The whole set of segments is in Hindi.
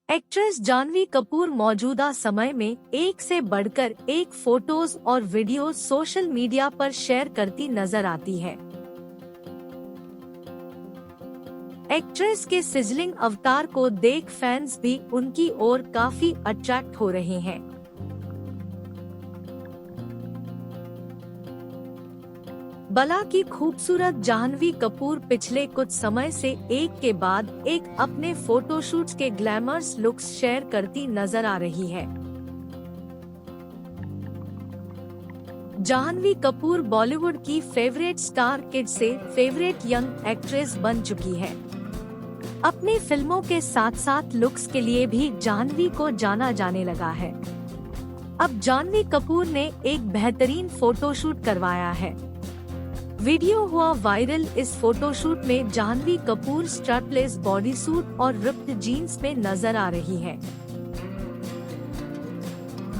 एक्ट्रेस जानवी कपूर मौजूदा समय में एक से बढ़कर एक फोटोज और वीडियोज सोशल मीडिया पर शेयर करती नजर आती है। एक्ट्रेस के सिजलिंग अवतार को देख फैंस भी उनकी ओर काफी अट्रैक्ट हो रहे हैं। बला की खूबसूरत जाह्नवी कपूर पिछले कुछ समय से एक के बाद एक अपने फोटोशूट्स के ग्लैमरस लुक्स शेयर करती नजर आ रही है। जाह्नवी कपूर बॉलीवुड की फेवरेट स्टार किड से फेवरेट यंग एक्ट्रेस बन चुकी है। अपनी फिल्मों के साथ साथ लुक्स के लिए भी जाह्नवी को जाना जाने लगा है। अब जाह्नवी कपूर ने एक बेहतरीन फोटोशूट करवाया है। वीडियो हुआ वायरल। इस फोटोशूट में Janhvi Kapoor strapless bodysuit और रिप्ड जीन्स में नजर आ रही है।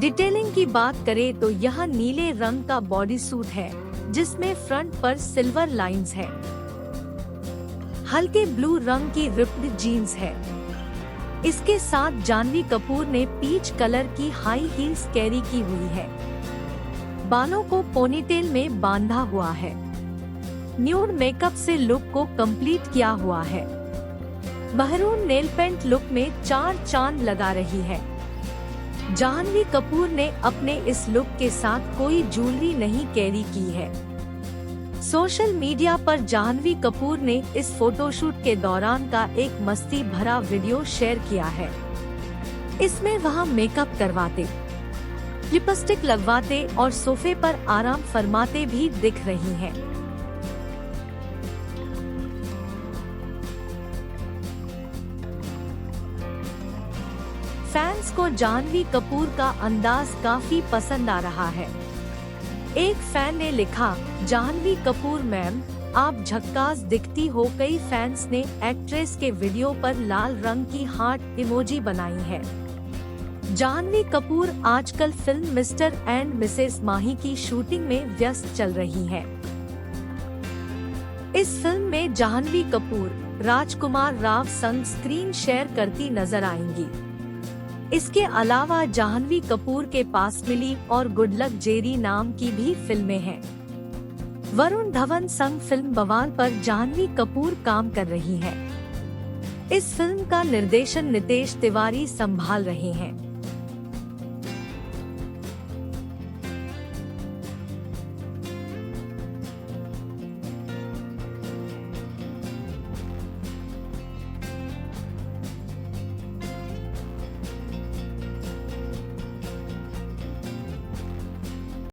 डिटेलिंग की बात करें तो यह नीले रंग का बॉडी सूट है, जिसमें फ्रंट पर सिल्वर लाइंस है। हल्के ब्लू रंग की रिप्ड जीन्स है। इसके साथ जाह्नवी कपूर ने पीच कलर की हाई हील्स कैरी की हुई है। बालों को पोनीटेल में बांधा हुआ है। न्यूड मेकअप से लुक को कंप्लीट किया हुआ है। महरून नेल पेंट लुक में चार चांद लगा रही है। जाह्नवी कपूर ने अपने इस लुक के साथ कोई ज्वेलरी नहीं कैरी की है। सोशल मीडिया पर जाह्नवी कपूर ने इस फोटोशूट के दौरान का एक मस्ती भरा वीडियो शेयर किया है। इसमें वह मेकअप करवाते, लिपस्टिक लगवाते और सोफे पर आराम फरमाते भी दिख रही हैं। फैंस को जाह्नवी कपूर का अंदाज काफी पसंद आ रहा है। एक फैन ने लिखा, जाह्नवी कपूर मैम, आप झक्कास दिखती हो। कई फैंस ने एक्ट्रेस के वीडियो पर लाल रंग की हार्ट इमोजी बनाई है। जाह्नवी कपूर आजकल फिल्म मिस्टर एंड मिसेस माही की शूटिंग में व्यस्त चल रही है। इस फिल्म में जाह्नवी कपूर राजकुमार राव संग स्क्रीन शेयर करती नजर आएंगी। इसके अलावा जाह्नवी कपूर के पास मिली और गुड लक जेरी नाम की भी फिल्में हैं। वरुण धवन संग फिल्म बवाल पर जाह्नवी कपूर काम कर रही हैं। इस फिल्म का निर्देशन नितेश तिवारी संभाल रहे हैं।